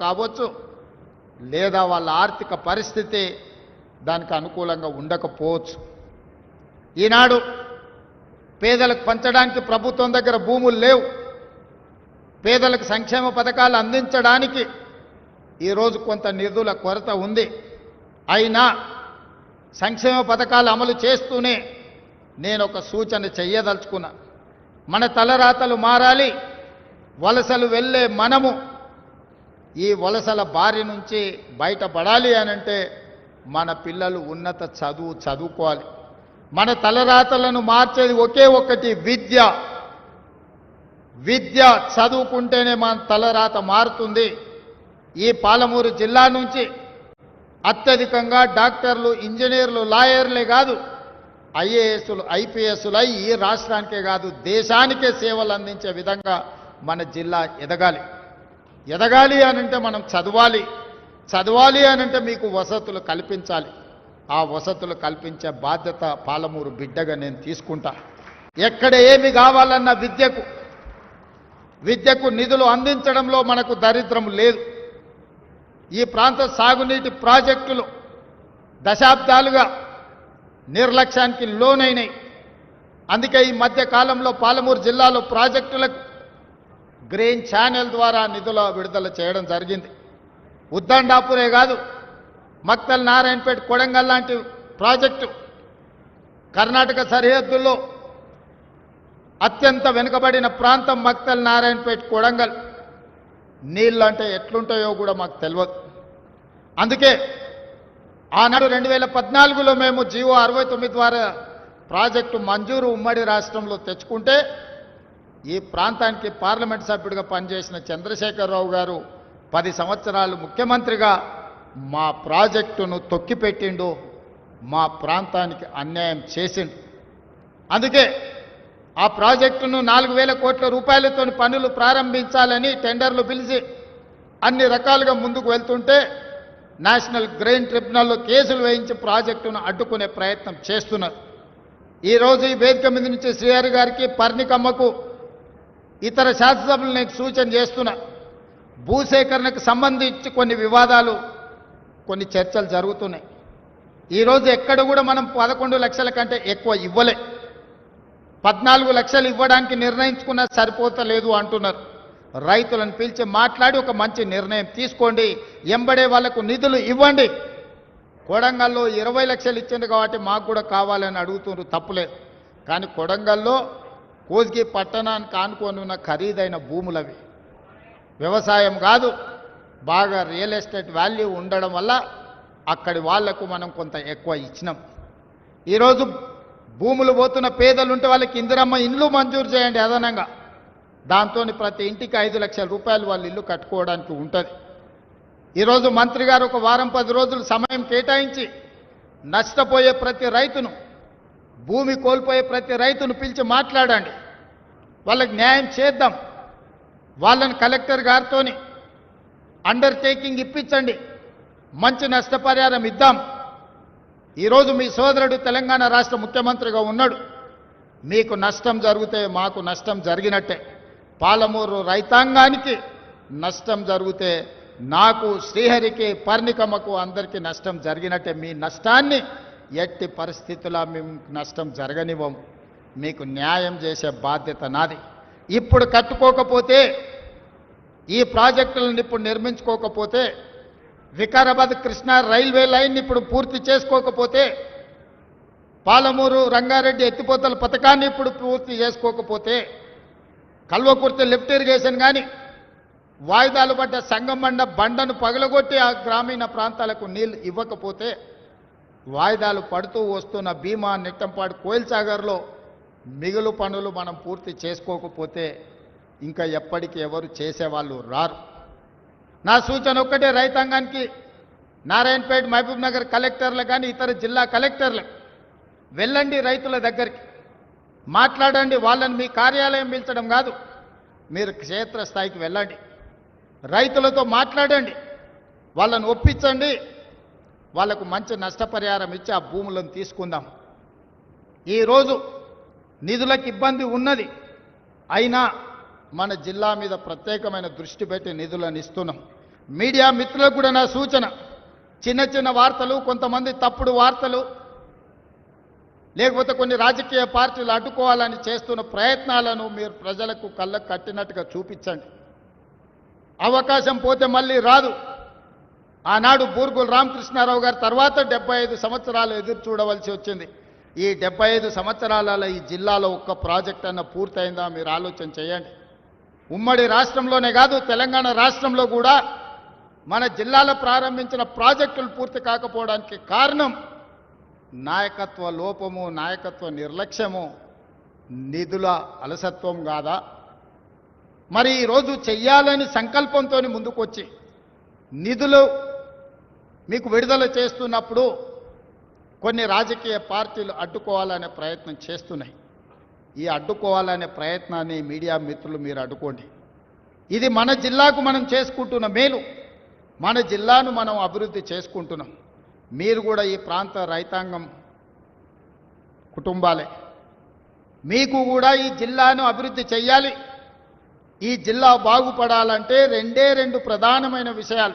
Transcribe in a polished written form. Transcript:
కావచ్చు, లేదా వాళ్ళ ఆర్థిక పరిస్థితి దానికి అనుకూలంగా ఉండకపోవచ్చు. ఈనాడు పేదలకు పంచడానికి ప్రభుత్వం దగ్గర భూములు లేవు. పేదలకు సంక్షేమ పథకాలు అందించడానికి ఈరోజు కొంత నిధుల కొరత ఉంది. అయినా సంక్షేమ పథకాలు అమలు చేస్తూనే నేను ఒక సూచన చెయ్యదలుచుకున్నా. మన తలరాతలు మారాలి. వలసలు వెళ్ళే మనము ఈ వలసల బారి నుంచి బయటపడాలి అనంటే మన పిల్లలు ఉన్నత చదువుకోవాలి. మన తలరాతలను మార్చేది ఒకే ఒక్కటి విద్య. విద్య చదువుకుంటేనే మన తలరాత మారుతుంది. ఈ పాలమూరు జిల్లా నుంచి అత్యధికంగా డాక్టర్లు, ఇంజనీర్లు, లాయర్లే కాదు, ఐఏఎస్లు, ఐపీఎస్లు అయి ఈ రాష్ట్రానికే కాదు దేశానికే సేవలు అందించే విధంగా మన జిల్లా ఎదగాలి. ఎదగాలి అనంటే మనం చదవాలి. చదవాలి అనంటే మీకు వసతులు కల్పించాలి. ఆ వసతులు కల్పించే బాధ్యత పాలమూరు బిడ్డగా నేను తీసుకుంటా. ఎక్కడ ఏమి కావాలన్న విద్యకు నిధులు అందించడంలో మనకు దరిద్రం లేదు. ఈ ప్రాంత సాగునీటి ప్రాజెక్టులు దశాబ్దాలుగా నిర్లక్ష్యానికి లోనైనాయి. అందుకే ఈ మధ్య కాలంలో పాలమూరు జిల్లాలో ప్రాజెక్టులకు గ్రీన్ ఛానల్ ద్వారా నిధుల విడుదల చేయడం జరిగింది. ఉద్దండాపురే కాదు, మక్తల్, నారాయణపేట, కొడంగల్ లాంటి ప్రాజెక్టు కర్ణాటక సరిహద్దుల్లో అత్యంత వెనుకబడిన ప్రాంతం మక్తల్, నారాయణపేట, కొడంగల్. నీళ్ళు అంటే ఎట్లుంటాయో కూడా మాకు తెలియదు. అందుకే ఆనాడు 2014లో మేము జీవో 69 ద్వారా ప్రాజెక్టు మంజూరు ఉమ్మడి రాష్ట్రంలో తెచ్చుకుంటే ఈ ప్రాంతానికి పార్లమెంట్ సభ్యుడిగా పనిచేసిన చంద్రశేఖరరావు గారు 10 సంవత్సరాలు ముఖ్యమంత్రిగా మా ప్రాజెక్టును తొక్కిపెట్టిండు, మా ప్రాంతానికి అన్యాయం చేసిండు. అందుకే ఆ ప్రాజెక్టును 4,000 కోట్ల రూపాయలతో పనులు ప్రారంభించాలని టెండర్లు పిలిచి అన్ని రకాలుగా ముందుకు వెళ్తుంటే నేషనల్ గ్రెయిన్ ట్రిబ్యునల్లో కేసులు వేయించి ప్రాజెక్టును అడ్డుకునే ప్రయత్నం చేస్తున్నారు. ఈరోజు ఈ వేదిక మీద నుంచి శ్రీహరి గారికి, పర్ణికమ్మకు, ఇతర శాసనసభ్యులు నేను సూచన చేస్తున్నా. భూసేకరణకు సంబంధించి కొన్ని వివాదాలు, కొన్ని చర్చలు జరుగుతున్నాయి. ఈరోజు ఎక్కడ కూడా మనం 11 లక్షల కంటే ఎక్కువ ఇవ్వలే. 14 లక్షలు ఇవ్వడానికి నిర్ణయించుకున్నా సరిపోతలేదు అంటున్నారు. రైతులను పిలిచి మాట్లాడి ఒక మంచి నిర్ణయం తీసుకోండి. ఎంబడే వాళ్లకు నిధులు ఇవ్వండి. కొడంగల్లో 20 లక్షలు ఇచ్చింది కాబట్టి మాకు కూడా కావాలని అడుగుతున్నారు, తప్పులేదు. కానీ కొడంగల్లో కోస్గి పట్టణానికి ఆనుకొని ఉన్న ఖరీదైన భూములవి, వ్యవసాయం కాదు, బాగా రియల్ ఎస్టేట్ వాల్యూ ఉండడం వల్ల అక్కడి వాళ్లకు మనం కొంత ఎక్కువ ఇచ్చినాం. ఈరోజు భూములు పోతున్న పేదలుంటే వాళ్ళకి ఇందిరమ్మ ఇండ్లు మంజూరు చేయండి అదనంగా. దాంతో ప్రతి ఇంటికి 5 లక్షల రూపాయలు వాళ్ళ ఇల్లు కట్టుకోవడానికి ఉంటుంది. ఈరోజు మంత్రి గారు ఒక వారం 10 రోజులు సమయం కేటాయించి నష్టపోయే ప్రతి రైతును, భూమి కోల్పోయే ప్రతి రైతును పిలిచి మాట్లాడండి. వాళ్ళకి న్యాయం చేద్దాం. వాళ్ళని కలెక్టర్ గారితో అండర్టేకింగ్ ఇప్పించండి. మంచి నష్టపరిహారం ఇద్దాం. ఈరోజు మీ సోదరుడు తెలంగాణ రాష్ట్ర ముఖ్యమంత్రిగా ఉన్నాడు. మీకు నష్టం జరిగితే మాకు నష్టం జరిగినట్టే. పాలమూరు రైతాంగానికి నష్టం జరిగితే నాకు, శ్రీహరికి, పర్ణికమ్మకు అందరికీ నష్టం జరిగినట్టే. మీ నష్టాన్ని ఎట్టి పరిస్థితుల్లో మేము నష్టం జరగనివ్వము. మీకు న్యాయం చేసే బాధ్యత నాది. ఇప్పుడు కట్టుకోకపోతే, ఈ ప్రాజెక్టులను ఇప్పుడు నిర్మించుకోకపోతే, వికారాబాద్ కృష్ణా రైల్వే లైన్ ఇప్పుడు పూర్తి చేసుకోకపోతే, పాలమూరు రంగారెడ్డి ఎత్తిపోతల పథకాన్ని ఇప్పుడు పూర్తి చేసుకోకపోతే, కల్వకుర్తి లిఫ్ట్ ఇరిగేషన్ కానీ, వాయిదాలు పడ్డ సంగమండ బండను పగలగొట్టి ఆ గ్రామీణ ప్రాంతాలకు నీళ్లు ఇవ్వకపోతే, వాయిదాలు పడుతూ వస్తున్న భీమా, నెట్టంపాడు, కోయిల్ సాగర్లో మిగులు పనులు మనం పూర్తి చేసుకోకపోతే ఇంకా ఎప్పటికీ ఎవరు చేసేవాళ్ళు రారు. నా సూచన ఒక్కటే రైతాంగానికి, నారాయణపేట, మహబూబ్ నగర్ కలెక్టర్లకు కానీ ఇతర జిల్లా కలెక్టర్లకు వెళ్ళండి, రైతుల దగ్గరికి మాట్లాడండి. వాళ్ళని మీ కార్యాలయం పిలిచడం కాదు, మీరు క్షేత్రస్థాయికి వెళ్ళండి, రైతులతో మాట్లాడండి, వాళ్ళని ఒప్పించండి. వాళ్లకు మంచి నష్టపరిహారం ఇచ్చి ఆ భూములను తీసుకుందాం. ఈరోజు నిధులకు ఇబ్బంది ఉన్నది, అయినా మన జిల్లా మీద ప్రత్యేకమైన దృష్టి పెట్టి నిధులను ఇస్తున్నాం. మీడియా మిత్రులకు కూడా నా సూచన, చిన్న చిన్న వార్తలు, కొంతమంది తప్పుడు వార్తలు, లేకపోతే కొన్ని రాజకీయ పార్టీలు అడ్డుకోవాలని చేస్తున్న ప్రయత్నాలను మీరు ప్రజలకు కళ్ళకు కట్టినట్టుగా చూపించండి. అవకాశం పోతే మళ్ళీ రాదు. ఆనాడు బూర్గుల రామకృష్ణారావు గారి తర్వాత 75 సంవత్సరాలు ఎదురు చూడవలసి వచ్చింది. ఈ 75 సంవత్సరాలలో ఈ జిల్లాలో ఒక్క ప్రాజెక్ట్ అన్న పూర్తయిందా మీరు ఆలోచన చేయండి. ఉమ్మడి రాష్ట్రంలోనే కాదు, తెలంగాణ రాష్ట్రంలో కూడా మన జిల్లాలో ప్రారంభించిన ప్రాజెక్టులు పూర్తి కాకపోవడానికి కారణం నాయకత్వ లోపము, నాయకత్వ నిర్లక్ష్యము, నిధుల అలసత్వం కాదా? మరి ఈరోజు చెయ్యాలని సంకల్పంతో ముందుకొచ్చి నిధులు మీకు విడుదల చేస్తున్నప్పుడు కొన్ని రాజకీయ పార్టీలు అడ్డుకోవాలనే ప్రయత్నం చేస్తున్నాయి. ఈ అడ్డుకోవాలనే ప్రయత్నాన్ని మీడియా మిత్రులు మీరు అడ్డుకోండి. ఇది మన జిల్లాకు మనం చేసుకుంటున్న మేలు, మన జిల్లాను మనం అభివృద్ధి చేసుకుంటున్నాం. మీరు కూడా ఈ ప్రాంత రైతాంగం కుటుంబాలే, మీకు కూడా ఈ జిల్లాను అభివృద్ధి చెయ్యాలి. ఈ జిల్లా బాగుపడాలంటే రెండే రెండు ప్రధానమైన విషయాలు.